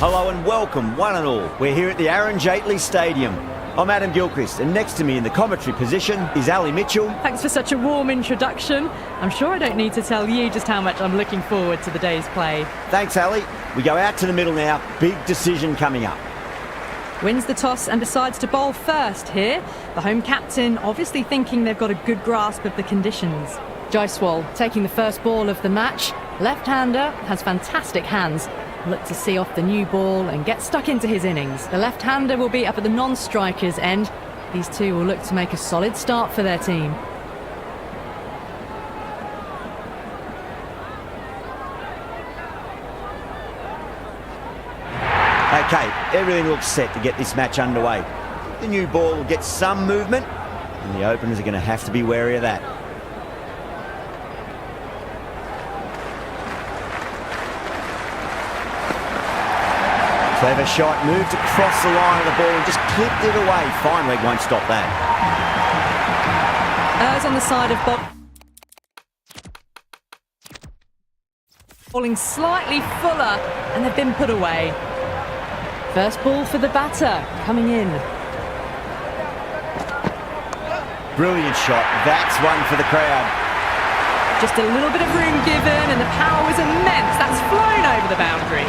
Hello and welcome, one and all. We're here at the Aaron Jaitley Stadium. I'm Adam Gilchrist, and next to me in the commentary position is Ali Mitchell. Thanks for such a warm introduction. I'm sure I don't need to tell you just how much I'm looking forward to the day's play. Thanks, Ali. We go out to the middle now. Big decision coming up. Wins the toss and decides to bowl first here. The home captain obviously thinking they've got a good grasp of the conditions. Jaiswal taking the first ball of the match. Left-hander has fantastic hands. Look to see off the new ball and get stuck into his innings. The left-hander will be up at the non-striker's end. These two will look to make a solid start for their team. Okay, everything looks set to get this match underway. The new ball will get some movement, and the openers are going to have to be wary of that. Clever shot, moved across the line of the ball and just clipped it away. Fine leg won't stop that. Errs on the side of Bob. Falling slightly fuller, and they've been put away. First ball for the batter, coming in. Brilliant shot. That's one for the crowd. Just a little bit of room given, and the power was immense. That's flown over the boundary.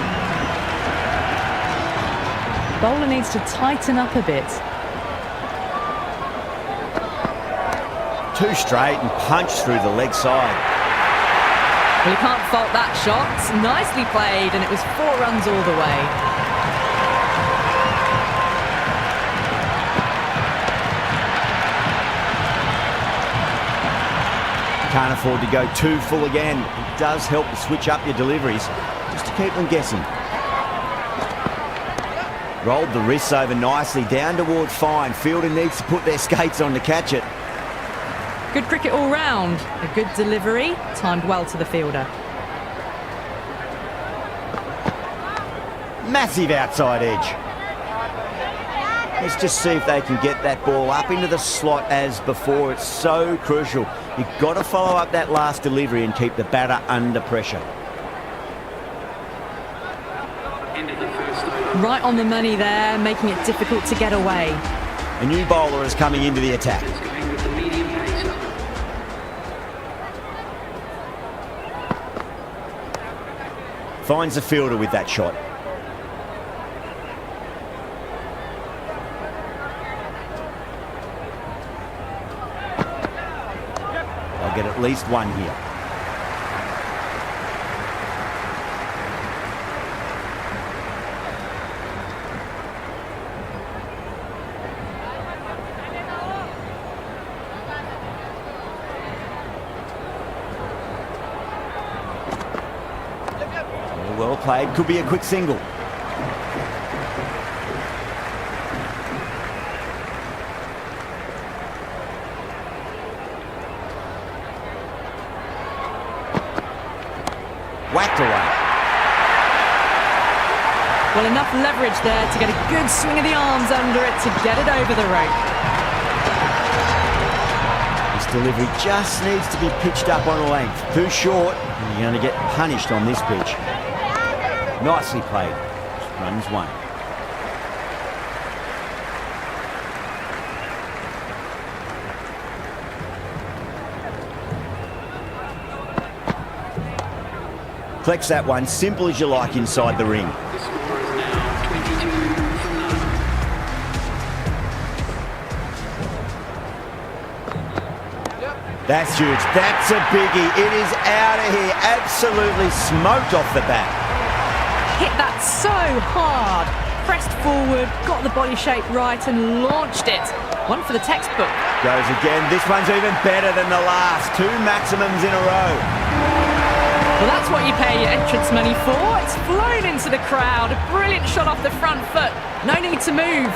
Bowler needs to tighten up a bit. Too straight and punched through the leg side. Well, you can't fault that shot. Nicely played, and it was 4 runs all the way. Can't afford to go too full again. It does help to switch up your deliveries, just to keep them guessing. Rolled the wrists over nicely, down towards fine. Fielder needs to put their skates on to catch it. Good cricket all round. A good delivery, timed well to the fielder. Massive outside edge. Let's just see if they can get that ball up into the slot as before. It's so crucial. You've got to follow up that last delivery and keep the batter under pressure. Right on the money there, making it difficult to get away. A new bowler is coming into the attack. Finds the fielder with that shot. They'll get at least one here. Well played, could be a quick single. Whacked away. Well, enough leverage there to get a good swing of the arms under it to get it over the rope. This delivery just needs to be pitched up on a length. Too short, and you're going to get punished on this pitch. Nicely played. Runs one. Flex that one, simple as you like inside the ring. That's huge. That's a biggie. It is out of here. Absolutely smoked off the bat. Hit that so hard. Pressed forward, got the body shape right and launched it. One for the textbook. Goes again. This one's even better than the last. 2 maximums in a row. Well, that's what you pay your entrance money for. It's flown into the crowd. A brilliant shot off the front foot. No need to move.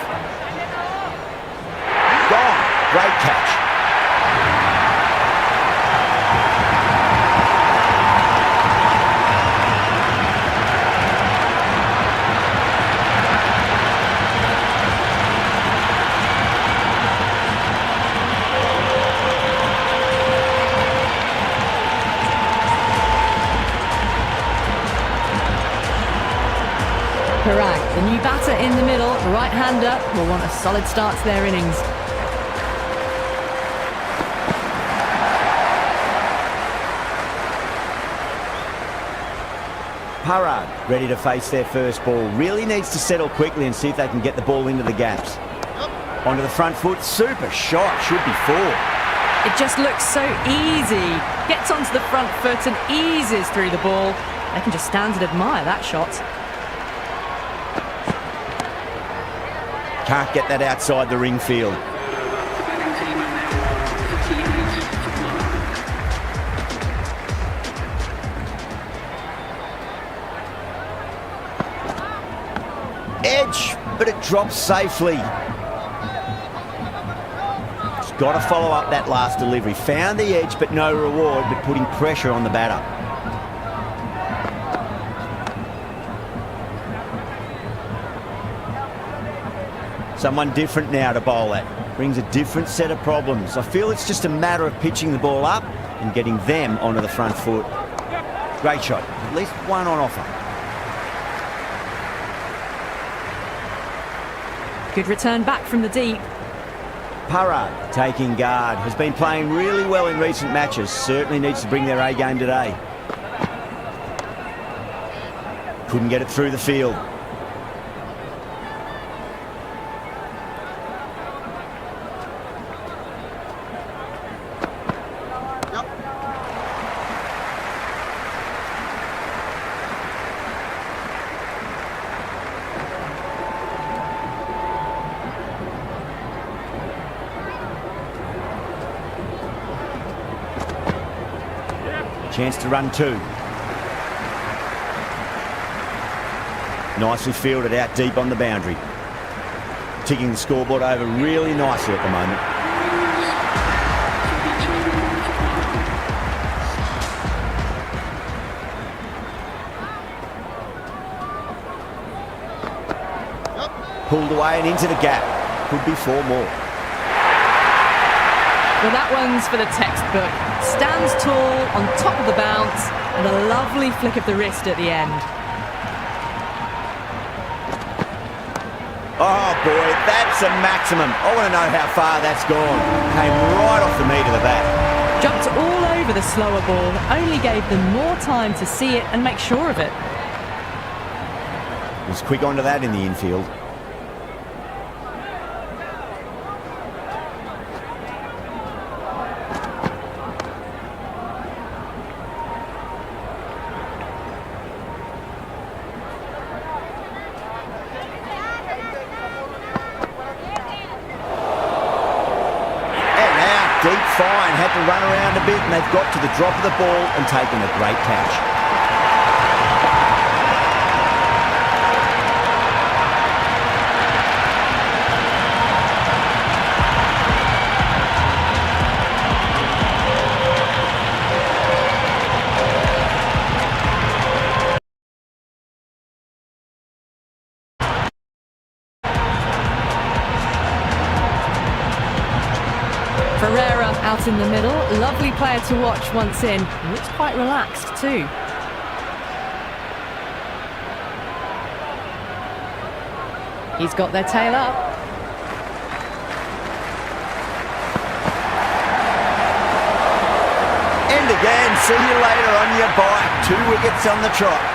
Gone. Great catch. Paran batter in the middle, right-hander, will want a solid start to their innings. Parrard ready to face their first ball. Really needs to settle quickly and see if they can get the ball into the gaps. Onto the front foot, super shot, should be four. It just looks so easy. Gets onto the front foot and eases through the ball. They can just stand and admire that shot. Can't get that outside the ring field. Edge, but it drops safely. Just got to follow up that last delivery. Found the edge, but no reward, but putting pressure on the batter. Someone different now to bowl at. Brings a different set of problems. I feel it's just a matter of pitching the ball up and getting them onto the front foot. Great shot. At least one on offer. Good return back from the deep. Parrard taking guard. Has been playing really well in recent matches. Certainly needs to bring their A game today. Couldn't get it through the field. Chance to run two. Nicely fielded out deep on the boundary. Ticking the scoreboard over really nicely at the moment. Pulled away and into the gap. Could be four more. Well, that one's for the textbook. Stands tall, on top of the bounce, and a lovely flick of the wrist at the end. Oh boy, that's a maximum. I want to know how far that's gone. Came right off the meat of the bat. Jumped all over the slower ball, only gave them more time to see it and make sure of it. Was quick onto that in the infield. Deep fine, had to run around a bit and they've got to the drop of the ball and taken a great catch. Out in the middle, lovely player to watch once in. Looks quite relaxed too. He's got their tail up. And again, see you later on your bike. 2 wickets on the trot.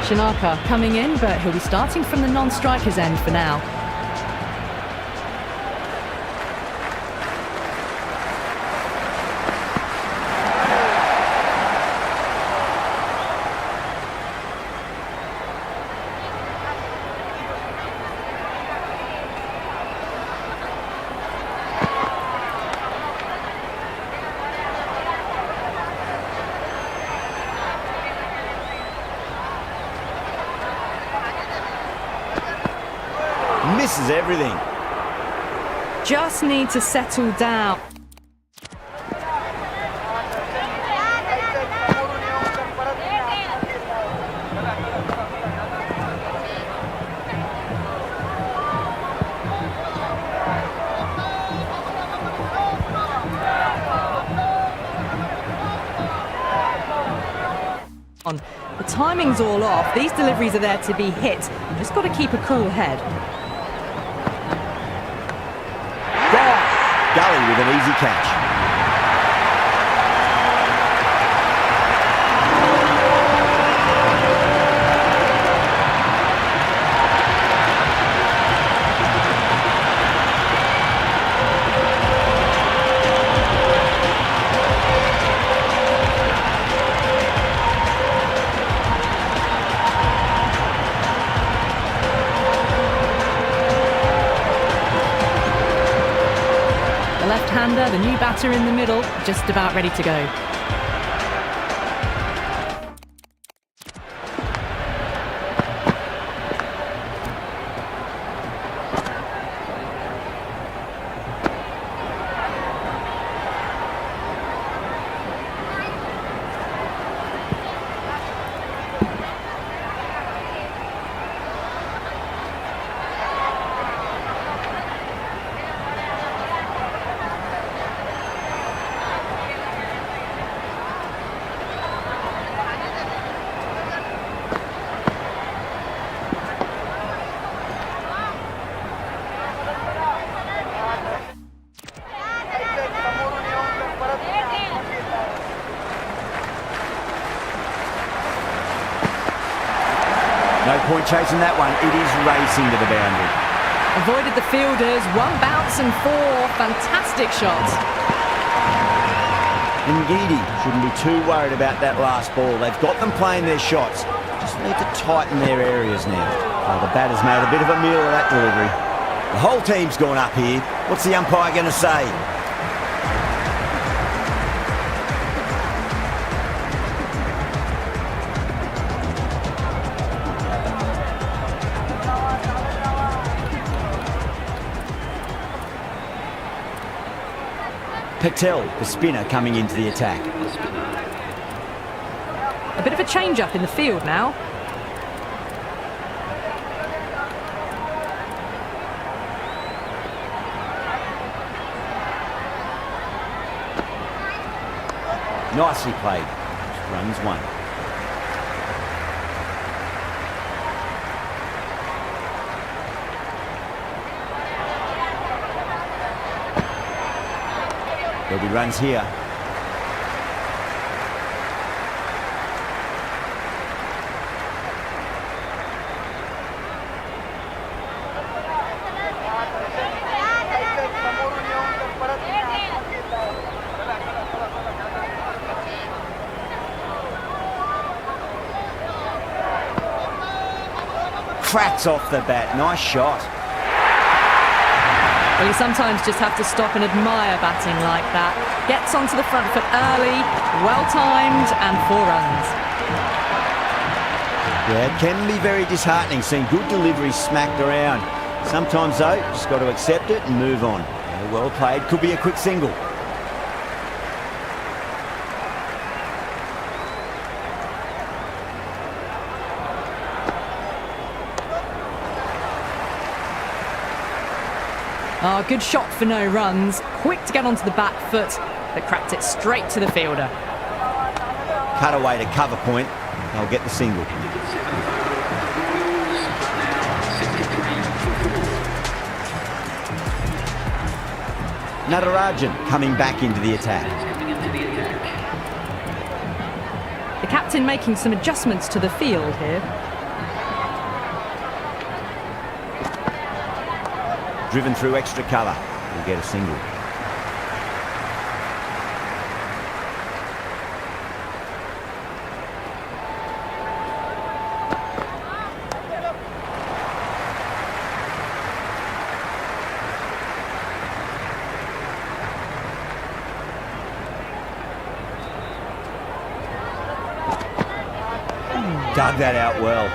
Shanaka coming in, but he'll be starting from the non-strikers end for now. misses everything. Just need to settle down. The timing's all off. These deliveries are there to be hit. You've just got to keep a cool head. Gone. Gully with an easy catch. The new batter in the middle, just about ready to go. No point chasing that one. It is racing to the boundary. Avoided the fielders, one bounce and four. Fantastic shots. Ngidi shouldn't be too worried about that last ball. They've got them playing their shots. Just need to tighten their areas now. Oh, the batter's made a bit of a meal of that delivery. The whole team's gone up here. What's the umpire going to say? Patel, the spinner, coming into the attack. A bit of a change-up in the field now. Nicely played. Runs one. There'll be runs here. Cracks off the bat. Nice shot. Well, you sometimes just have to stop and admire batting like that. Gets onto the front foot early, well-timed, and 4 runs. Yeah, it can be very disheartening seeing good deliveries smacked around. Sometimes, though, just got to accept it and move on. Yeah, well played. Could be a quick single. Oh, good shot for no runs. Quick to get onto the back foot, but cracked it straight to the fielder. Cut away to cover point. They'll get the single. Natarajan coming back into the attack. The captain making some adjustments to the field here. Driven through extra cover. We'll get a single. Dug that out well.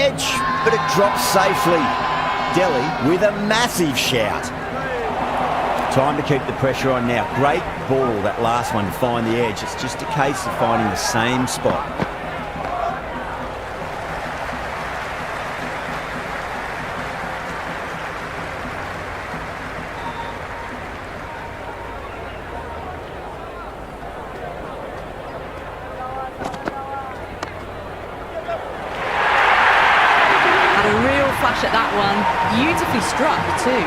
Edge, but it drops safely. Delhi with a massive shout. Time to keep the pressure on now. Great ball, that last one, to find the edge. It's just a case of finding the same spot. Had a real flash at that one. Beautifully struck too.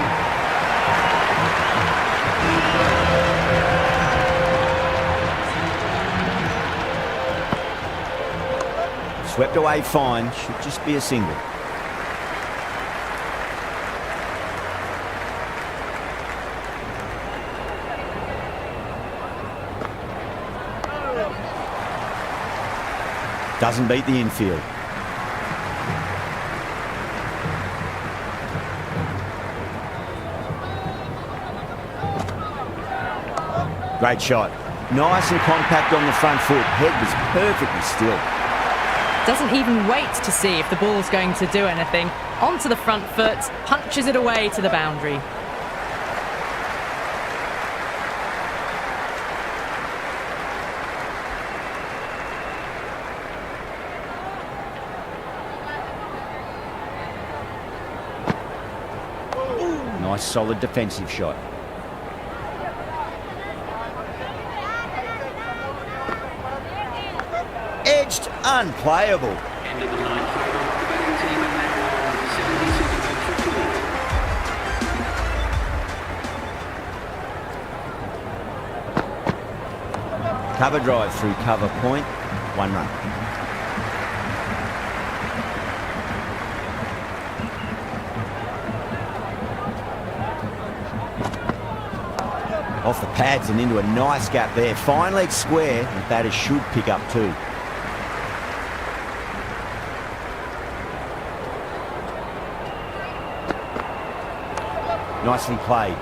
Swept away fine, should just be a single. Doesn't beat the infield. Great shot. Nice and compact on the front foot. Head was perfectly still. Doesn't even wait to see if the ball's going to do anything. Onto the front foot, punches it away to the boundary. Nice solid defensive shot. Edged, unplayable. End of the ninth over. The batting team in that ball, 76 Cover drive through cover point, 1 run. Off the pads and into a nice gap there. Fine leg square, and the batters should pick up too. Nicely played.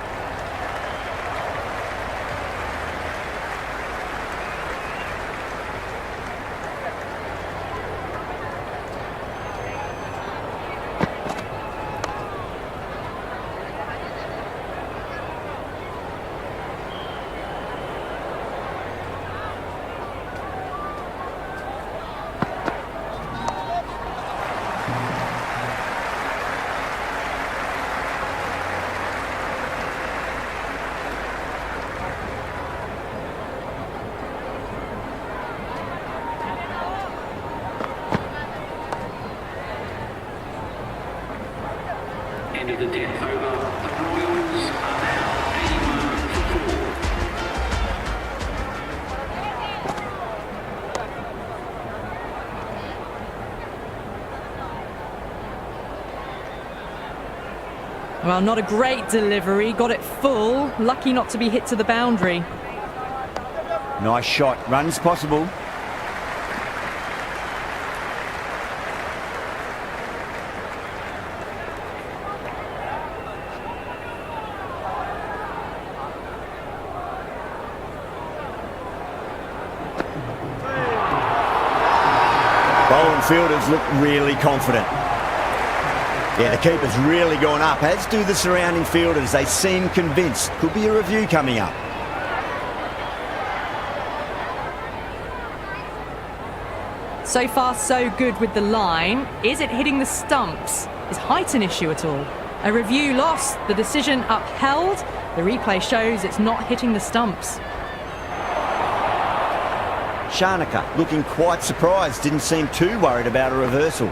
end of the 10th over. The Royals are now 81 for 4. Well, not a great delivery. Got it full. Lucky not to be hit to the boundary. Nice shot. Runs possible. Bowling fielders look really confident. Yeah, the keeper's really gone up, as do the surrounding fielders. They seem convinced. Could be a review coming up. So far, so good with the line. Is it hitting the stumps? Is height an issue at all? A review lost, the decision upheld. The replay shows it's not hitting the stumps. Shanaka looking quite surprised. Didn't seem too worried about a reversal.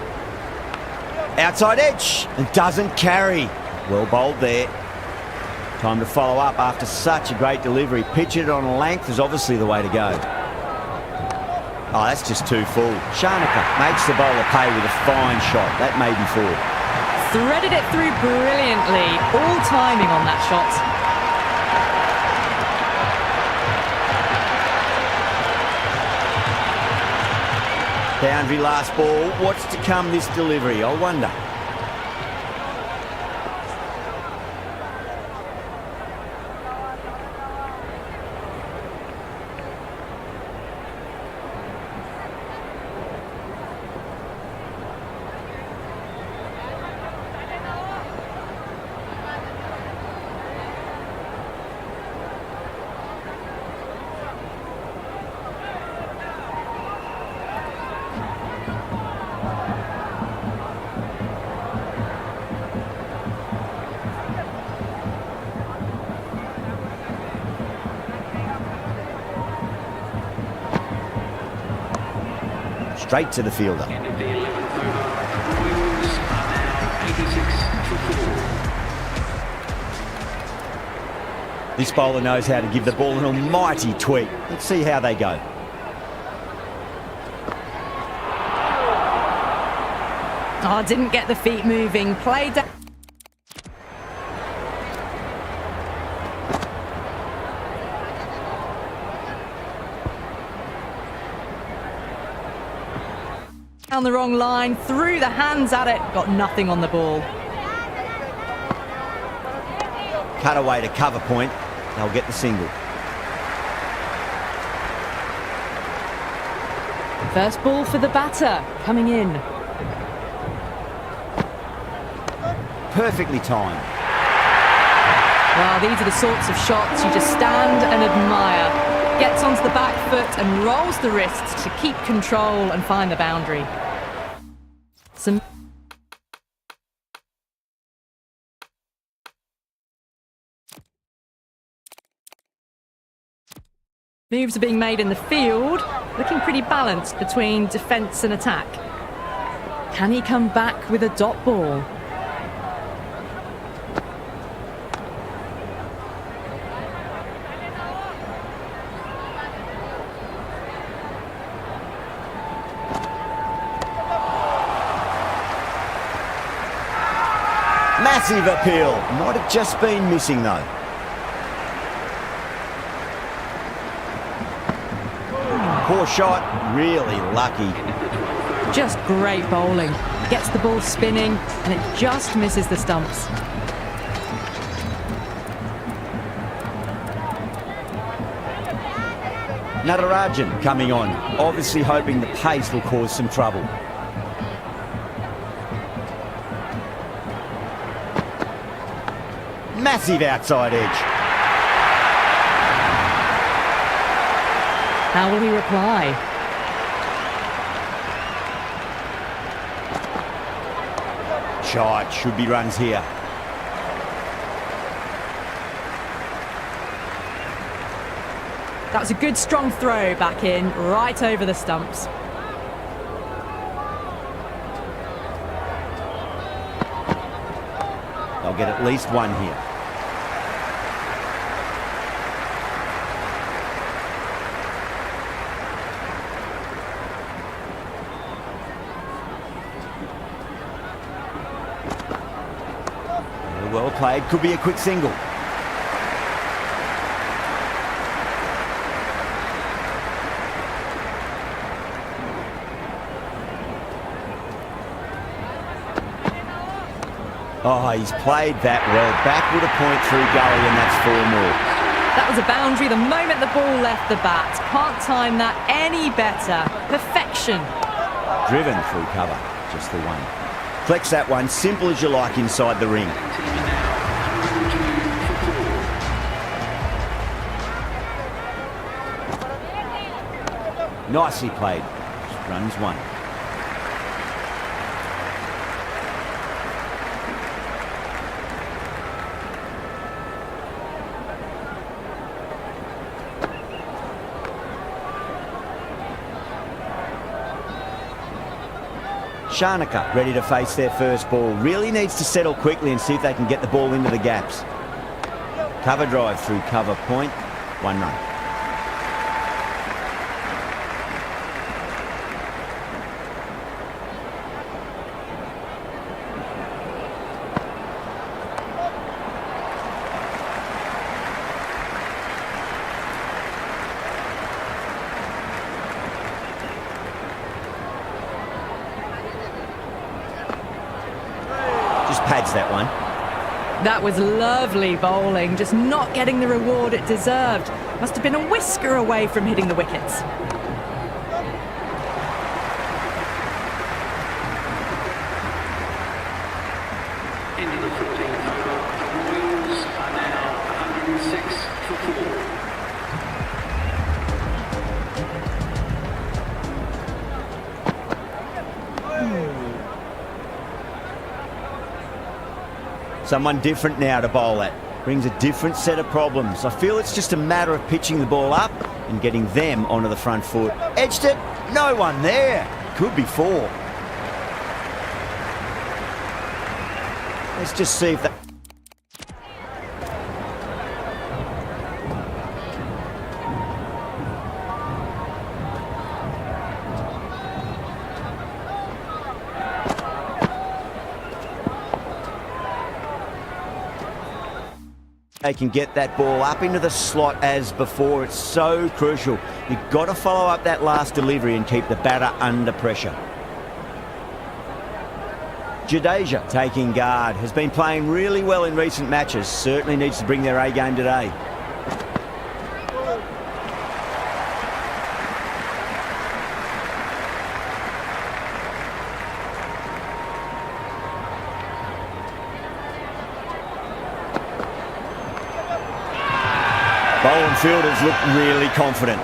Outside edge and doesn't carry. Well bowled there. Time to follow up after such a great delivery. Pitch it on length is obviously the way to go. Oh, that's just too full. Shanaka makes the bowler pay with a fine shot. That may be 4. Threaded it through brilliantly. All timing on that shot. Boundary last ball. What's to come this delivery? I wonder. Straight to the fielder. End of the 11th over. The Royals are now 86 for 4. This bowler knows how to give the ball an almighty tweak. Let's see how they go. Oh, didn't get the feet moving. Played down. Down the wrong line, threw the hands at it, got nothing on the ball. Cut away to cover point. They'll get the single. First ball for the batter, coming in. Perfectly timed. Well, these are the sorts of shots you just stand and admire. Gets onto the back foot and rolls the wrists to keep control and find the boundary. Some moves are being made in the field, looking pretty balanced between defence and attack. Can he come back with a dot ball? Massive appeal. Might have just been missing though. Poor shot. Really lucky. Just great bowling. Gets the ball spinning and it just misses the stumps. Natarajan coming on. Obviously hoping the pace will cause some trouble. Massive outside edge. How will he reply? Shot. Should be runs here. That was a good strong throw back in, right over the stumps. They'll get at least one here. Well played, could be a quick single. Oh, he's played that well. Backward a point through gully and that's 4 more. That was a boundary the moment the ball left the bat. Can't time that any better. Perfection. Driven through cover, just the one. Flex that one, simple as you like inside the ring. Nicely played. Just runs one. Shanaka ready to face their first ball. Really needs to settle quickly and see if they can get the ball into the gaps. Cover drive through cover point. 1 run. Pads that one. That was lovely bowling, just not getting the reward it deserved. Must have been a whisker away from hitting the wickets. End of the 14th over. The Royals are now 106 for 4. Someone different now to bowl at. Brings a different set of problems. I feel it's just a matter of pitching the ball up and getting them onto the front foot. Edged it, no one there. Could be 4. Let's just see if that... They can get that ball up into the slot as before. It's so crucial. You've got to follow up that last delivery and keep the batter under pressure. Jadeja taking guard. Has been playing really well in recent matches. Certainly needs to bring their A game today. Bowling fielders look really confident.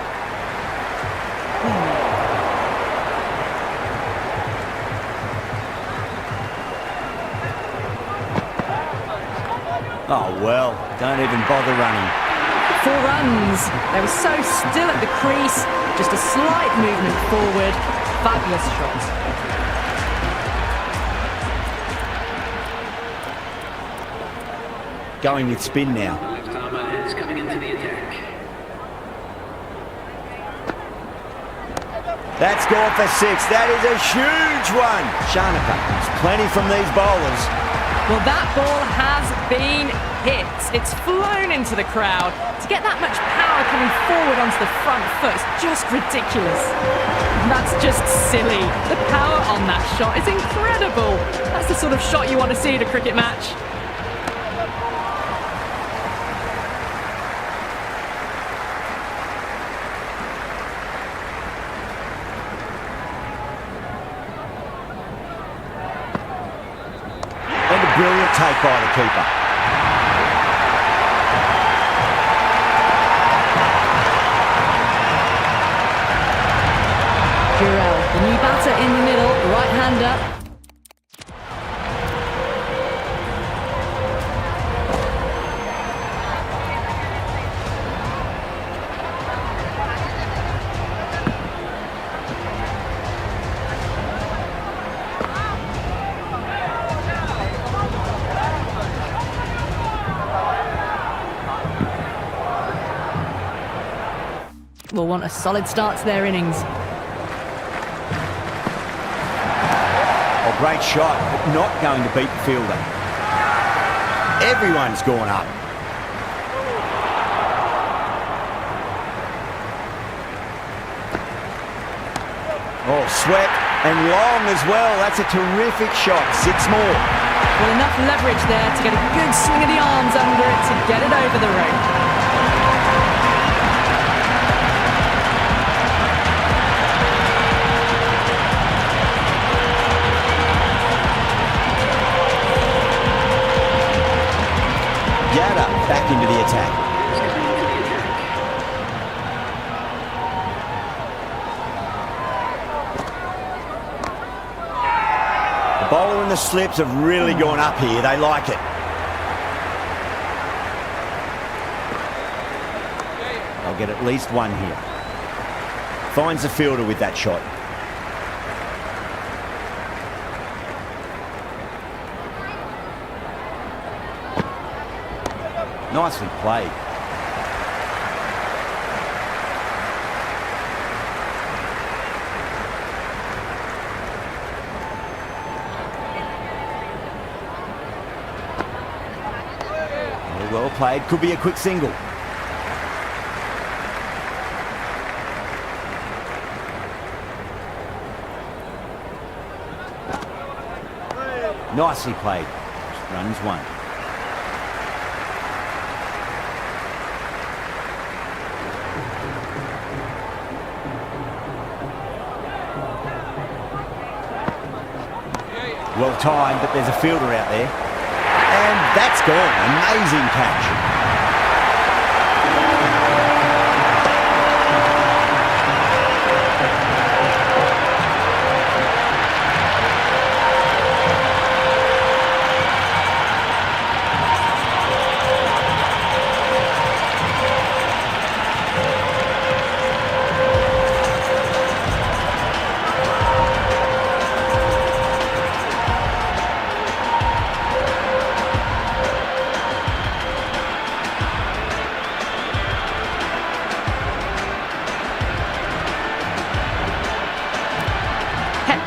Oh, well, don't even bother running. 4 runs. They were so still at the crease. Just a slight movement forward. Fabulous shot. Going with spin now. Left armour is coming into the attack. That's gone for 6. That is a huge one. Shanaka, there's plenty from these bowlers. Well, that ball has been hit. It's flown into the crowd. To get that much power coming forward onto the front foot is just ridiculous. That's just silly. The power on that shot is incredible. That's the sort of shot you want to see at a cricket match. Brilliant take by the keeper. Jurel, the new batter in the middle, right-hander. Will want a solid start to their innings. Oh, great shot, but not going to beat the fielder. Everyone's gone up. Oh, swept and long as well. That's a terrific shot. 6 more. Well, enough leverage there to get a good swing of the arms under it to get it over the rope. Back into the attack. The bowler and the slips have really gone up here. They like it. They'll get at least 1 here. Finds the fielder with that shot. Nicely played. Well played. Could be a quick single. Nicely played. Runs 1. Well timed, but there's a fielder out there. And that's gone. Amazing catch.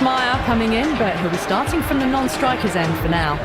Meyer coming in, but he'll be starting from the non-strikers end for now.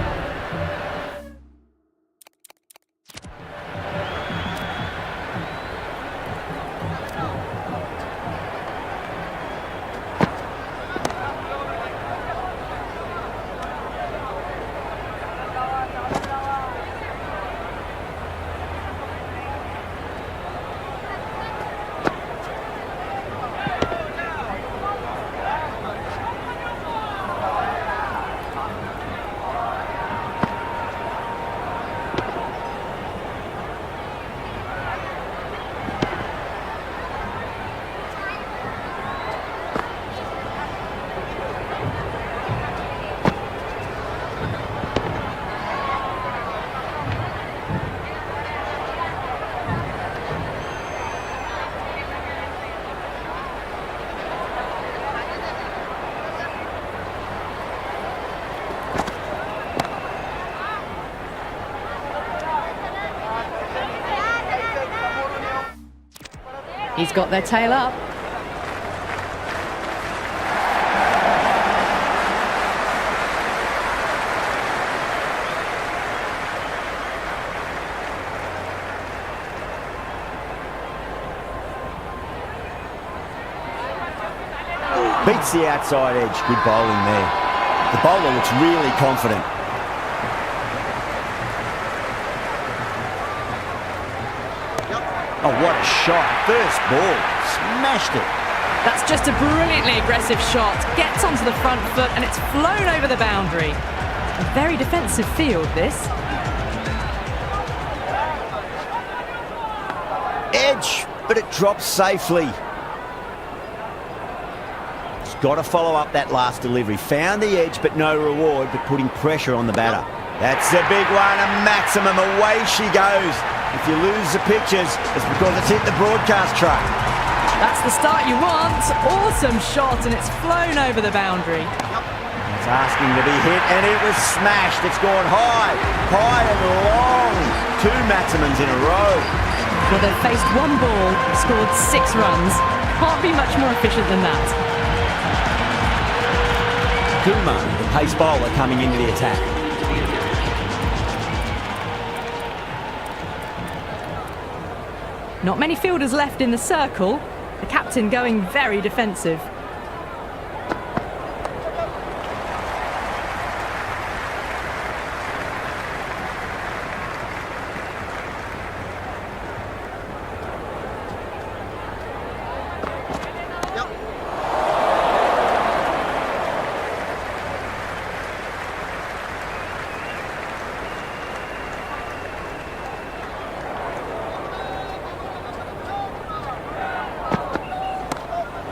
He's got their tail up. Beats the outside edge. Good bowling there. The bowler looks really confident. Oh, what a shot. First ball. Smashed it. That's just a brilliantly aggressive shot. Gets onto the front foot and it's flown over the boundary. A very defensive field, this. Edge, but it drops safely. He's got to follow up that last delivery. Found the edge, but no reward, but putting pressure on the batter. That's a big one, a maximum. Away she goes. If you lose the pictures, it's because it's hit the broadcast truck. That's the start you want. Awesome shot, and it's flown over the boundary. It's asking to be hit, and it was smashed. It's gone high, high and long. 2 maximums in a row. Well, they've faced one ball, scored 6 runs. Can't be much more efficient than that. Kumar, the pace bowler, coming into the attack. Not many fielders left in the circle. The captain going very defensive.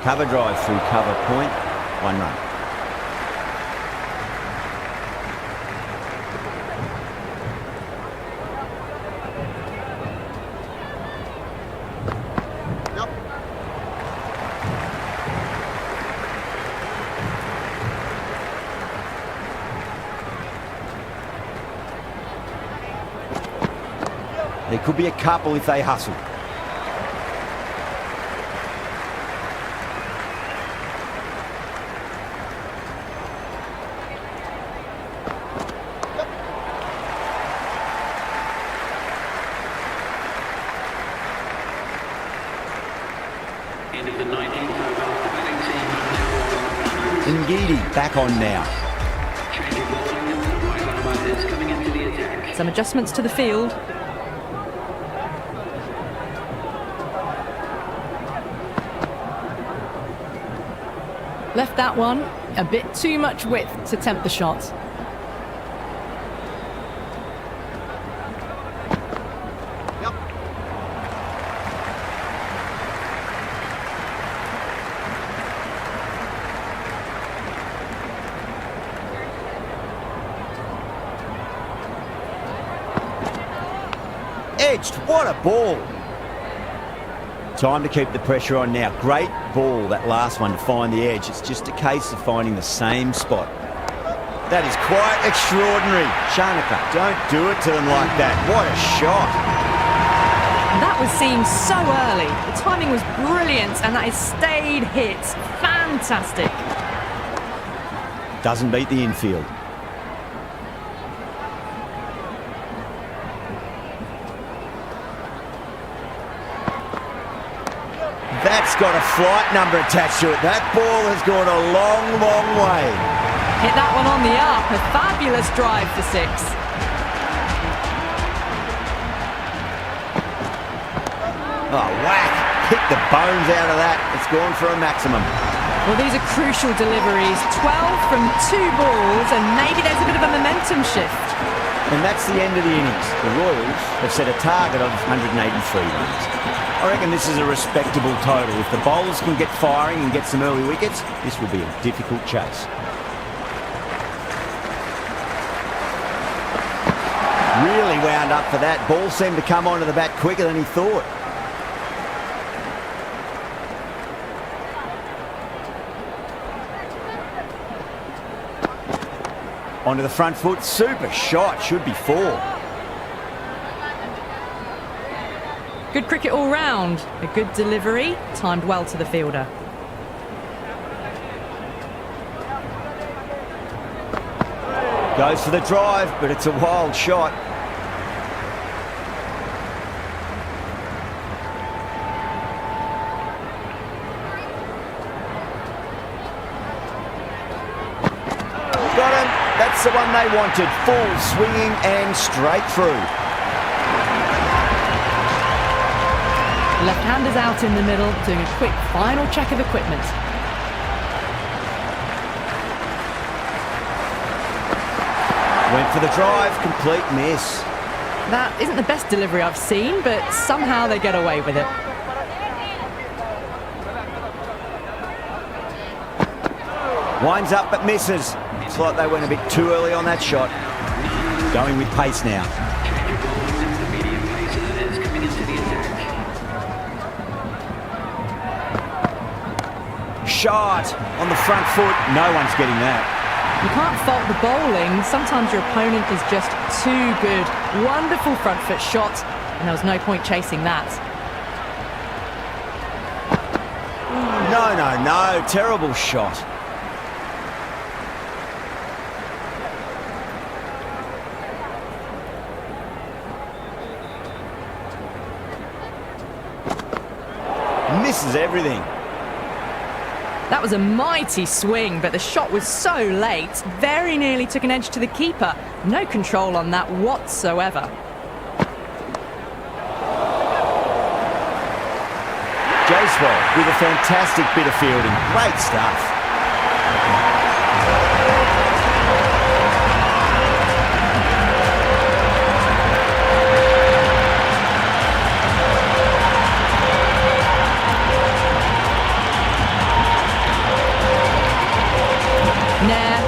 Cover drive through cover point, 1 run. There could be a couple if they hustle. Back on now. Some adjustments to the field. Left that one. A bit too much width to tempt the shot. Edged, what a ball. Time to keep the pressure on now. Great ball, that last one, to find the edge. It's just a case of finding the same spot. That is quite extraordinary. Shanaka, don't do it to them like that. What a shot. That was seen so early. The timing was brilliant and that is stayed hit. Fantastic. doesn't beat the infield. That's got a flight number attached to it. That ball has gone a long, long way. Hit that one on the up. A fabulous drive for 6. Oh, whack. Hit the bones out of that. It's gone for a maximum. Well, these are crucial deliveries. 12 from 2 balls, and maybe there's a bit of a momentum shift. And that's the end of the innings. The Royals have set a target of 183 runs. I reckon this is a respectable total. If the bowlers can get firing and get some early wickets, this will be a difficult chase. Really wound up for that. Ball seemed to come onto the bat quicker than he thought. Onto the front foot. Super shot. Should be 4. Good cricket all round. A good delivery, timed well to the fielder. Goes for the drive, but it's a wild shot. Got him. That's the one they wanted. Full swinging and straight through. Left-handers out in the middle, doing a quick final check of equipment. Went for the drive, complete miss. That isn't the best delivery I've seen, but somehow they get away with it. Winds up but misses. It's like they went a bit too early on that shot. Going with pace now. Shot on the front foot. No one's getting that. You can't fault the bowling. Sometimes your opponent is just too good. Wonderful front foot shot, and there was no point chasing that. No. Terrible shot. Misses everything. That was a mighty swing, but the shot was so late. Very nearly took an edge to the keeper. No control on that whatsoever. Jaiswal with a fantastic bit of fielding. Great stuff.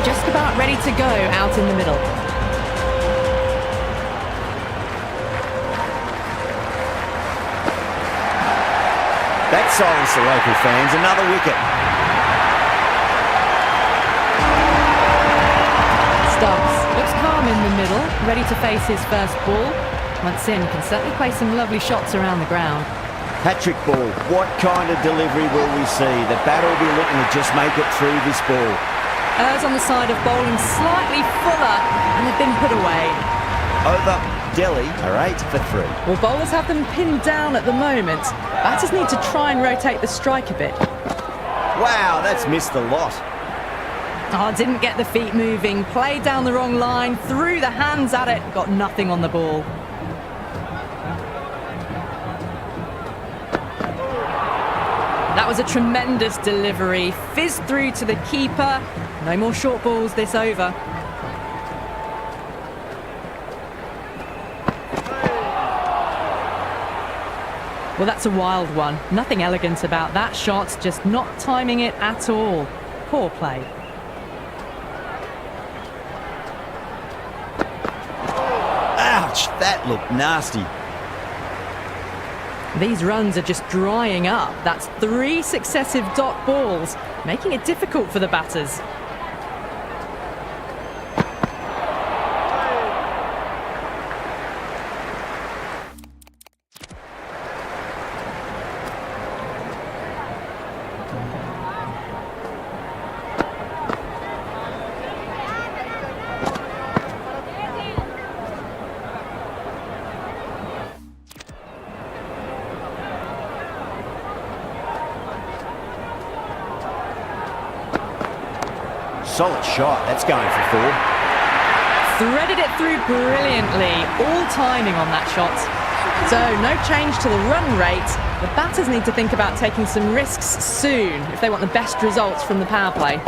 Just about ready to go out in the middle. That silenced the local fans. Another wicket. Stubbs looks calm in the middle, ready to face his first ball. Once in, can certainly play some lovely shots around the ground. Patrick ball. What kind of delivery will we see? The batter will be looking to just make it through this ball. Errs on the side of bowling slightly fuller, and they've been put away. Over Delhi are 8 for 3. Well, bowlers have them pinned down at the moment. Batters need to try and rotate the strike a bit. Wow, that's missed the lot. Oh, didn't get the feet moving, played down the wrong line, threw the hands at it, got nothing on the ball. That was a tremendous delivery, fizzed through to the keeper. No more short balls this over. Well, that's a wild one. Nothing elegant about that shot, just not timing it at all. Poor play. Ouch, that looked nasty. These runs are just drying up. That's 3 successive dot balls, making it difficult for the batters. solid shot. That's going for 4. Threaded it through brilliantly. All timing on that shot. So no change to the run rate. The batters need to think about taking some risks soon if they want the best results from the power play.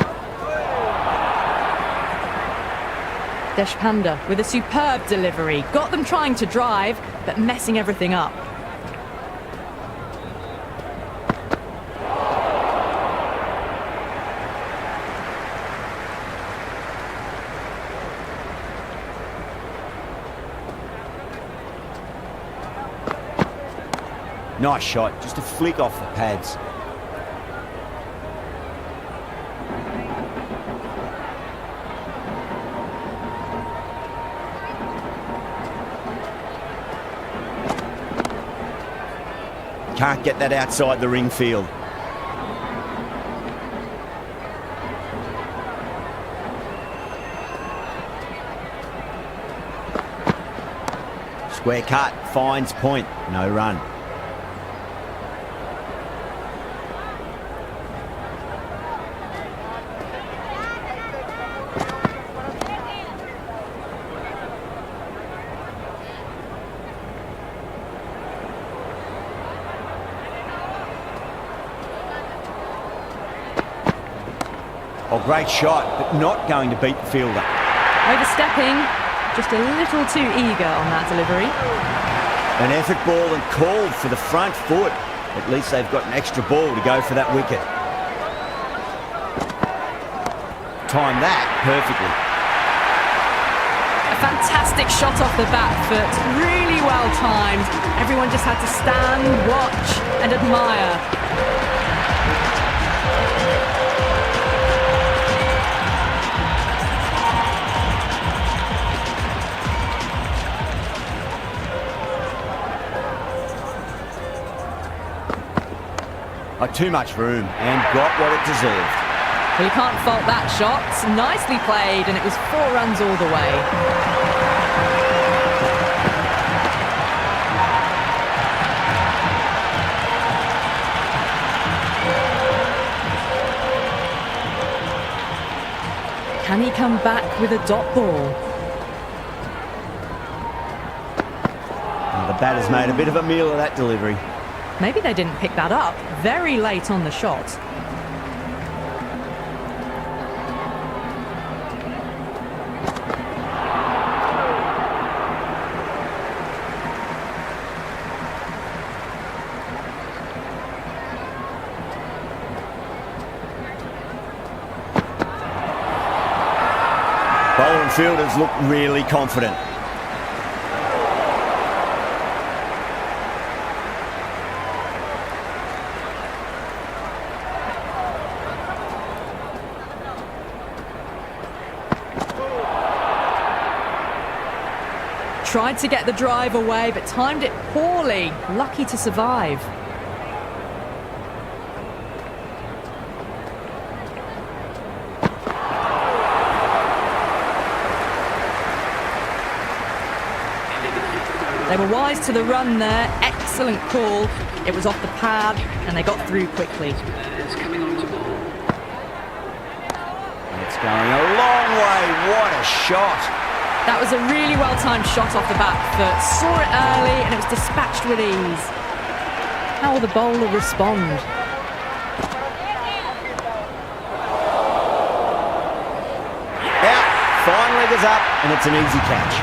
Deshpande with a superb delivery. Got them trying to drive, but messing everything up. Nice shot, just a flick off the pads. Can't get that outside the ring field. Square cut, finds point, no run. Oh, great shot, but not going to beat the fielder. Overstepping, just a little too eager on that delivery. An effort ball and called for the front foot. At least they've got an extra ball to go for that wicket. Timed that perfectly. A fantastic shot off the back foot, really well timed. Everyone just had to stand, watch and admire. Too much room and got what it deserved. Well, you can't fault that shot. Nicely played, and it was 4 runs all the way. Can he come back with a dot ball? Well, the batter's made a bit of a meal of that delivery. Maybe they didn't pick that up very late on the shot. Bowler and fielders look really confident. Tried to get the drive away, but timed it poorly. Lucky to survive. They were wise to the run there. Excellent call. It was off the pad, and they got through quickly. It's coming on to ball. It's going a long way. What a shot. That was a really well-timed shot off the back foot. Saw it early and it was dispatched with ease. How will the bowler respond? Out, fine leg is up and it's an easy catch.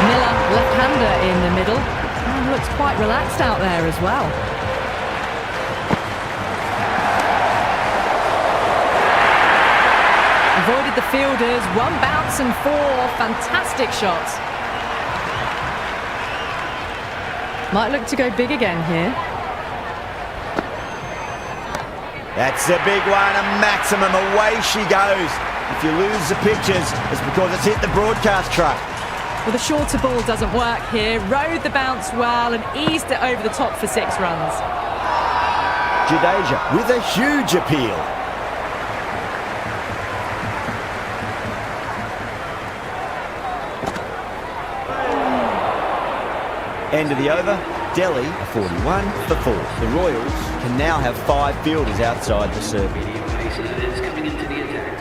Miller, left-hander in the middle. Looks quite relaxed out there as well. Avoided the fielders, 1 bounce and 4 fantastic shots. Might look to go big again here. That's a big one, a maximum. Away she goes. If you lose the pictures, it's because it's hit the broadcast truck. Well, the shorter ball doesn't work here. Rode the bounce well and eased it over the top for 6 runs. Jadeja with a huge appeal. End of the over, Delhi are 41 for 4. The Royals can now have 5 fielders outside the circle. Medium pace as it is coming into the attack.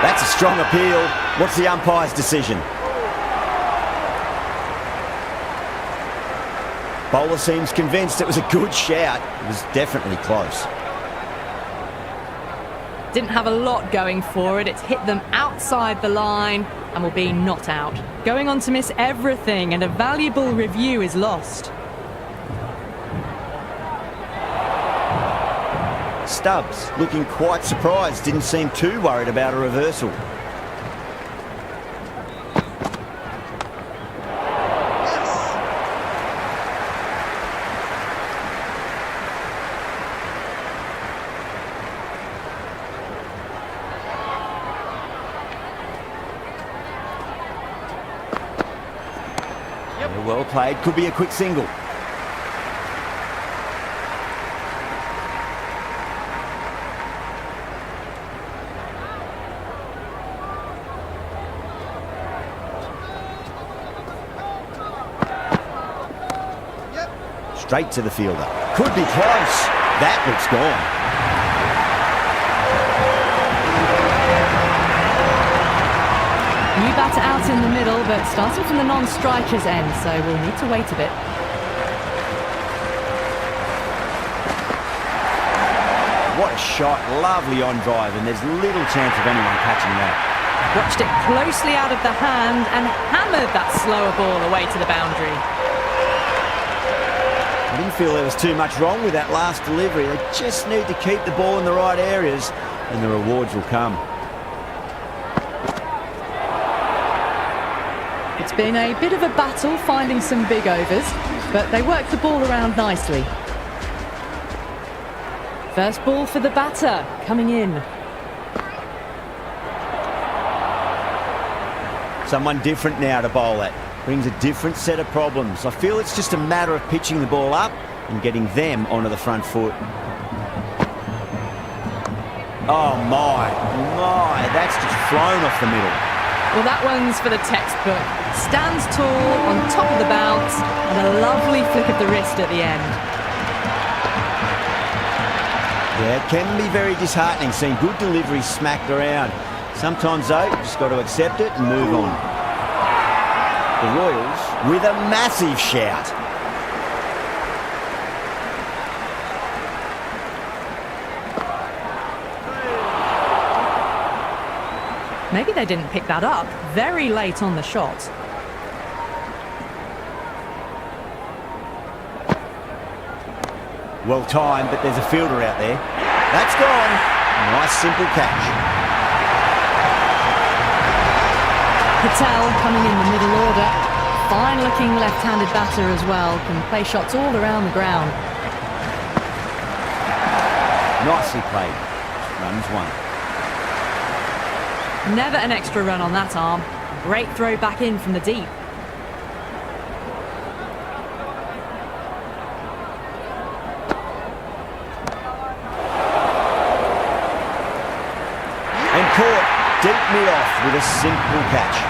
That's a strong appeal. What's the umpire's decision? Bowler seems convinced it was a good shout. It was definitely close. Didn't have a lot going for it. It's hit them outside the line and will be not out. Going on to miss everything, and a valuable review is lost. Stubbs looking quite surprised. Didn't seem too worried about a reversal. Well played, could be a quick single. Straight to the fielder. Could be close. That looks gone. New batter out in the middle, but starting from the non-striker's end, so we'll need to wait a bit. What a shot, lovely on drive, and there's little chance of anyone catching that. Watched it closely out of the hand and hammered that slower ball away to the boundary. I didn't feel there was too much wrong with that last delivery. They just need to keep the ball in the right areas, and the rewards will come. It's been a bit of a battle finding some big overs, but they work the ball around nicely. First ball for the batter, coming in. Someone different now to bowl at. Brings a different set of problems. I feel it's just a matter of pitching the ball up and getting them onto the front foot. Oh my, that's just flown off the middle. Well, that one's for the textbook. Stands tall on top of the bounce and a lovely flick of the wrist at the end. Yeah, it can be very disheartening seeing good delivery smacked around. Sometimes though, you just got to accept it and move on. The Royals with a massive shout. Maybe they didn't pick that up very late on the shot. Well timed, but there's a fielder out there. That's gone. Nice simple catch. Patel coming in the middle order. Fine looking left-handed batter as well. Can play shots all around the ground. Nicely played. Runs one. Never an extra run on that arm. Great throw back in from the deep. And caught deep mid-off with a simple catch.